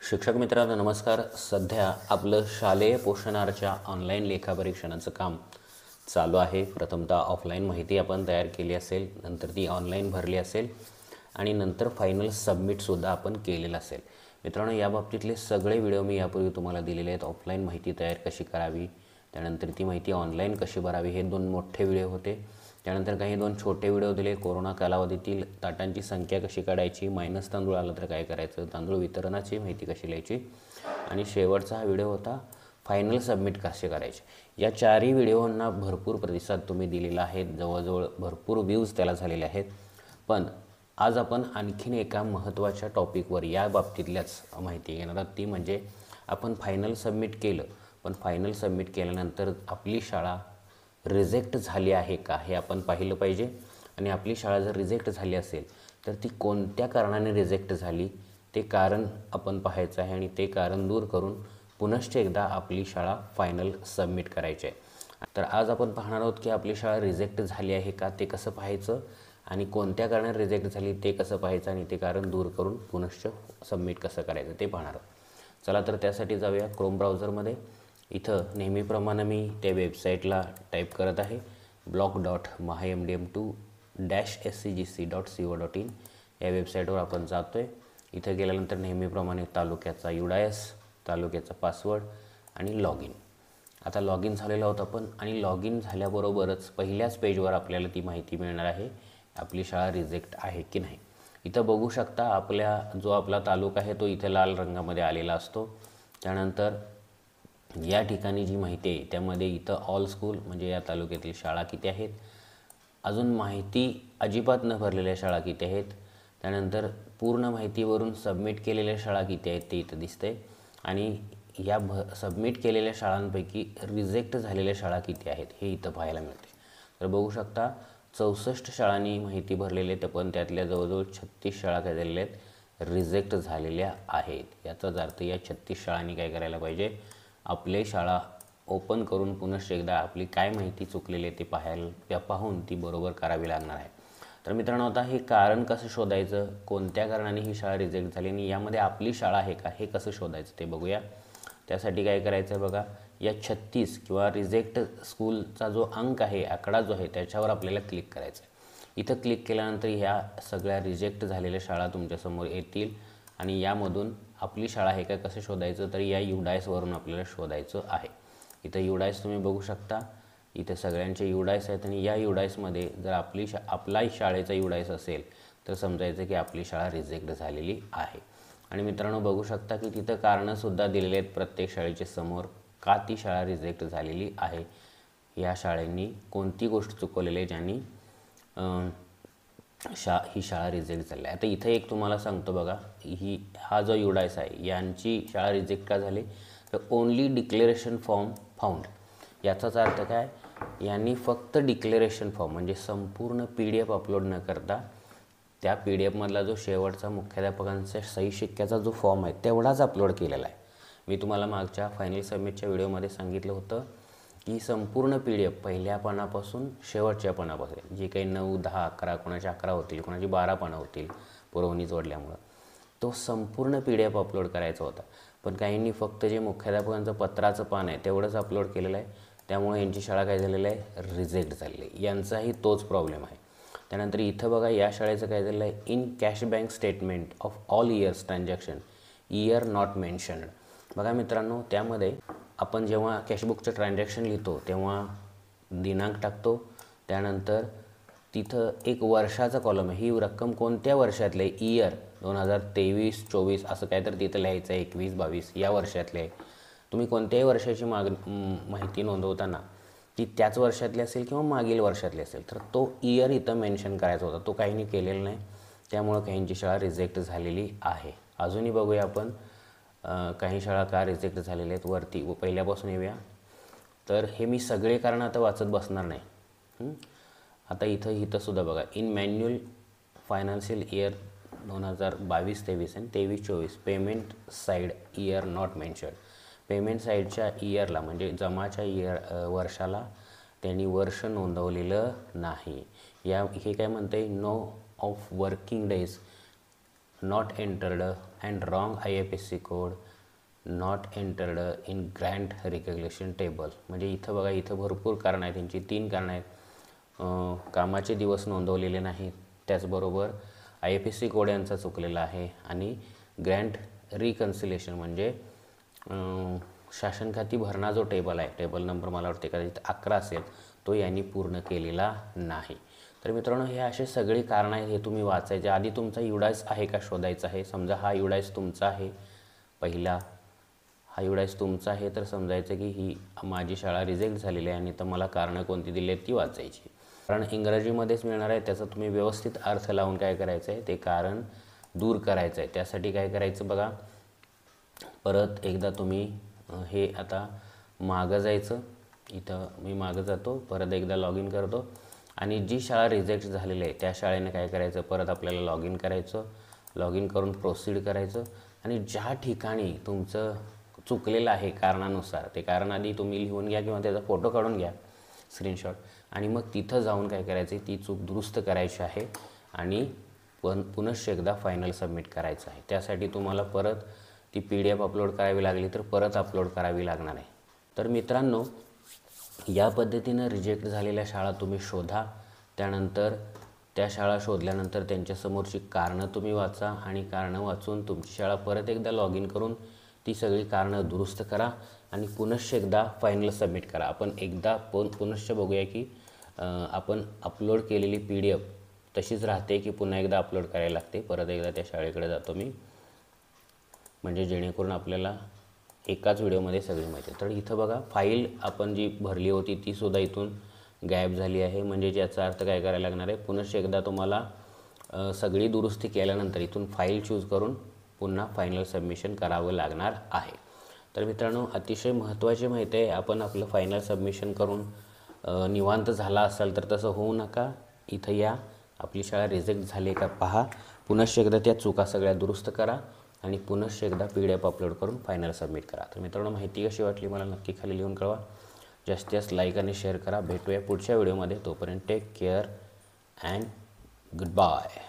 शिक्षक मित्रांनो नमस्कार. सध्या आपलं शालेय पोषणाच्या ऑनलाईन लेखापरीक्षणाचं काम चालू आहे. प्रथमतः ऑफलाईन माहिती आपण तयार केली असेल, नंतर ती ऑनलाईन भरली असेल आणि नंतर फायनल सबमिटसुद्धा आपण केलेलं असेल. मित्रांनो, या बाबतीतले सगळे व्हिडिओ मी यापूर्वी तुम्हाला दिलेले आहेत. ऑफलाईन माहिती तयार कशी करावी, त्यानंतर ती माहिती ऑनलाईन कशी भरावी, हे 2 मोठे व्हिडिओ होते. त्यानंतर काही 2 छोटे व्हिडिओ दिले. कोरोना कालावधीतील ताटांची संख्या कशी काढायची, मायनस तांदूळ आला तर काय करायचं, तांदूळ वितरणाची माहिती कशी लिहायची आणि शेवटचा हा व्हिडिओ होता फायनल सबमिट कसे करायचे. या 4ही व्हिडिओंना भरपूर प्रतिसाद तुम्ही दिलेला आहे. जवळजवळ भरपूर व्ह्यूज त्याला झालेले आहेत. पण आज आपण आणखीन एका महत्त्वाच्या टॉपिकवर या बाबतीतल्याच माहिती घेणार आहोत. ती म्हणजे आपण फायनल सबमिट केलं, पण फायनल सबमिट केल्यानंतर आपली शाळा रिजेक्ट झाली आहे का हे आपण पाहिलं पाहिजे. आणि आपली शाळा जर रिजेक्ट झाली असेल तर ती कोणत्या कारणाने रिजेक्ट झाली ते कारण आपण पाहायचं आहे आणि ते कारण दूर करून पुनश्च एकदा आपली शाळा फायनल सबमिट करायची आहे. तर आज आपण पाहणार आहोत की आपली शाळा रिजेक्ट झाली आहे का ते कसं पाहायचं आणि कोणत्या कारणाने रिजेक्ट झाली ते कसं पाहायचं आणि ते कारण दूर करून पुनश्च सबमिट कसं करायचं ते पाहणार आहोत. चला तर त्यासाठी जाऊया क्रोम ब्राउझरमध्ये. इथं नेहमीप्रमाणे मी त्या वेबसाईटला टाईप करत आहे block.mahimdm2-scgc.co.in या वेबसाईटवर आपण जातो आहे. इथं गेल्यानंतर नेहमीप्रमाणे तालुक्याचा UDIS, तालुक्याचा पासवर्ड आणि लॉग इन. आता लॉग इन झालेला होता आपण आणि लॉग इन झाल्याबरोबरच पहिल्याच पेजवर आपल्याला ती माहिती मिळणार आहे आपली शाळा रिजेक्ट आहे की नाही. इथं बघू शकता आपला तालुका आहे तो इथे लाल रंगामध्ये आलेला असतो. त्यानंतर या ठिकाणी जी माहिती आहे त्यामध्ये इथं ऑल स्कूल म्हणजे या तालुक्यातील शाळा किती आहेत, अजून माहिती अजिबात न भरलेल्या शाळा किती आहेत, त्यानंतर पूर्ण माहितीवरून सबमिट केलेल्या शाळा किती आहेत ते इथं दिसतंय आणि या सबमिट केलेल्या शाळांपैकी रिजेक्ट झालेल्या शाळा किती आहेत हे इथं पाहायला मिळते. तर बघू शकता 64 शाळांनी माहिती भरलेली आहे, पण त्यातल्या जवळजवळ 36 शाळा काय झालेल्या आहेत, रिजेक्ट झालेल्या आहेत. याचाच अर्थ या 36 शाळांनी काय करायला पाहिजे, आपली शाळा ओपन करून पुनश्च एकदा आपली काय माहिती चुकलेली आहे ते पाहून ती बरोबर करावी लागणार आहे. तर मित्रांनो, आता हे कारण कसं शोधायचं, कोणत्या कारणाने ही शाळा रिजेक्ट झाली आणि यामध्ये आपली शाळा आहे का हे कसं शोधायचं ते बघूया. त्यासाठी काय करायचं आहे बघा, या 36 किंवा रिजेक्ट स्कूलचा जो अंक आहे, आकडा जो आहे त्याच्यावर आपल्याला क्लिक करायचं आहे. इथं क्लिक केल्यानंतर ह्या सगळ्या रिजेक्ट झालेल्या शाळा तुमच्यासमोर येतील आणि यामधून आपली शाळा आहे का कसं शोधायचं, तर या UDISवरून आपल्याला शोधायचं आहे. इथं UDIS तुम्ही बघू शकता, इथे सगळ्यांचे UDIS आहेत आणि या UDISमध्ये जर आपला शाळेचा UDIS असेल तर समजायचं की आपली शाळा रिजेक्ट झालेली आहे. आणि मित्रांनो बघू शकता की तिथं कारणंसुद्धा दिलेली आहेत प्रत्येक शाळेच्या समोर का ती शाळा रिजेक्ट झालेली आहे. या शाळेंनी कोणती गोष्ट चुकवलेली आहे ज्यांनी ही शाळा रिजेक्ट झाली आहे. आता इथं एक तुम्हाला सांगतो बघा, हा जो UDIS आहे यांची शाळा रिजेक्ट का झाली, तर ओनली डिक्लेरेशन फॉर्म फाउंड. याचाच अर्थ काय, यांनी फक्त डिक्लेरेशन फॉर्म म्हणजे संपूर्ण PDF अपलोड न करता त्या PDF मधला जो शेवटचा मुख्याध्यापकांच्या सही शिक्क्याचा जो फॉर्म आहे तेवढाच अपलोड केलेला आहे. मी तुम्हाला मागच्या फायनल सबमिटच्या व्हिडिओमध्ये सांगितलं होतं की संपूर्ण PDF पहिल्या पानापासून शेवटच्या पानापासून जे काही 9, 10, 11 कोणाचे 11 होतील, कोणाची 12 पानं होतील पुरवणी जोडल्यामुळं, तो संपूर्ण PDF अपलोड करायचा होता. पण काहींनी फक्त जे मुख्याध्यापकांचं पत्राचं पान आहे तेवढंच अपलोड केलेलं आहे. त्यामुळे यांची शाळा काय झालेलं आहे, रिजेक्ट झालेली आहे. यांचाही तोच प्रॉब्लेम आहे. त्यानंतर इथं बघा या शाळेचं काय झालेलं आहे, in cash bank statement of all ears transaction year not mentioned. बघा मित्रांनो, त्यामध्ये आपण जेव्हा कॅशबुकचं ट्रान्झॅक्शन लिहितो तेव्हा दिनांक टाकतो, त्यानंतर तिथं एक वर्षाचा कॉलम आहे, ही रक्कम कोणत्या वर्षातले, इयर 2023-24 असं काय तर तिथं लिहायचं आहे, 21-22 या वर्षातले आहे. तुम्ही कोणत्याही वर्षाची माहिती नोंदवताना ती त्याच वर्षातली असेल किंवा मागील वर्षातली असेल तर तो इयर इथं मेन्शन करायचा होता, तो काहींनी केलेला नाही. त्यामुळं काहींची शाळा रिजेक्ट झालेली आहे. अजूनही बघूया आपण काही शाळा का रिजेक्ट झालेल्या आहेत. वरती पहिल्यापासून येऊया. तर हे मी सगळे कारण आता वाचत बसणार नाही. आता इथं सुद्धा बघा, इन मॅन्युअल फायनान्शियल इयर 2022-23 आणि 23-24 payment side year not mentioned. Payment साईडच्या इयरला म्हणजे जमाच्या वर्षाला त्यांनी वर्ष नोंदवलेलं नाही. हे काय म्हणते, no of working days not entered and wrong IFSC code not entered in grant recognition table. म्हणजे इथं बघा, इथं भरपूर कारणं आहेत. त्यांची 3 कारणं आहेत. कामाचे दिवस नोंदवलेले नाहीत, त्याचबरोबर IFSC कोड यांचा चुकलेला आहे आणि ग्रँट रिकन्सिलेशन म्हणजे शासन खाती भरणा जो टेबल आहे, टेबल नंबर मला वाटते कदाचित 11 असेल, तो यांनी पूर्ण केलेला नाही. तर मित्रांनो, हे असे सगळी कारणं आहेत. हे तुम्ही वाचायचे. आधी तुमचा युडायस आहे का शोधायचा आहे. समजा हा युडायस तुमचा आहे, पहिला हा युडायस तुमचा आहे, तर समजायचं की ही माझी शाळा रिजेक्ट झालेली आहे आणि तर मला कारणं कोणती दिली आहेत ती वाचायची. कारण इंग्रजीमध्येच मिळणार आहे, त्याचा तुम्ही व्यवस्थित अर्थ लावून काय करायचं आहे, ते कारण दूर करायचं आहे. त्यासाठी काय करायचं बघा, परत एकदा तुम्ही हे आता मागं जायचं. इथं मी मागं जातो, परत एकदा लॉग इन करतो आणि जी शाळा रिजेक्ट झालेली आहे त्या शाळेने काय करायचं, परत आपल्याला लॉग इन करायचं. लॉग इन करून प्रोसीड करायचं आणि ज्या ठिकाणी तुमचं चुकलेलं आहे कारणानुसार, ते कारण आधी तुम्ही लिहून घ्या किंवा त्याचा फोटो काढून घ्या, स्क्रीनशॉट, आणि मग तिथं जाऊन काय करायचं, ती चूक दुरुस्त करायची आहे आणि पुनश्च एकदा फायनल सबमिट करायचं आहे. त्यासाठी तुम्हाला परत ती PDF अपलोड करावी लागली तर परत अपलोड करावी लागणार आहे. तर मित्रांनो, या पद्धतीनं रिजेक्ट झालेल्या शाळा तुम्ही शोधा. त्यानंतर त्या शाळा शोधल्यानंतर त्यांच्यासमोरची कारणं तुम्ही वाचा आणि कारणं वाचून तुमची शाळा परत एकदा लॉग इन करून ती सगळी कारणं दुरुस्त करा आणि पुनश्च एकदा फायनल सबमिट करा. आपण एकदा पुनश्च बघूया की आपण अपलोड केलेली PDF तशीच राहते की पुन्हा एकदा अपलोड करायला लागते. परत एकदा त्या शाळेकडे जातो मी, म्हणजे जेणेकरून आपल्याला एकाच व्हिडिओमध्ये सगळी माहिती. तर इथं बघा, फाईल आपण जी भरली होती ती सुद्धा इथून गायब झाली आहे. म्हणजे याचा अर्थ काय करायला लागणार आहे, पुनश्च एकदा तुम्हाला सगळी दुरुस्ती केल्यानंतर इथून फाईल चूज करून पुन्हा फायनल सबमिशन करावं लागणार आहे. तर मित्रांनो, अतिशय महत्त्वाची माहिती आहे. आपण आपलं फायनल सबमिशन करून निवांत झाला असाल तर तसं होऊ नका. इथं या, आपली शाळा रिजेक्ट झाली का पहा, पुनश्च एकदा त्या चुका सगळ्या दुरुस्त करा आणि पुनश्च एकदा PDF अपलोड करून फायनल सबमिट करा. तर मित्रांनो, माहिती कशी वाटली मला नक्की खाली लिहून कळवा. जास्तीत जास्त लाईक आणि शेअर करा. भेटूया पुढच्या व्हिडिओमध्ये. तोपर्यंत take care and good bye.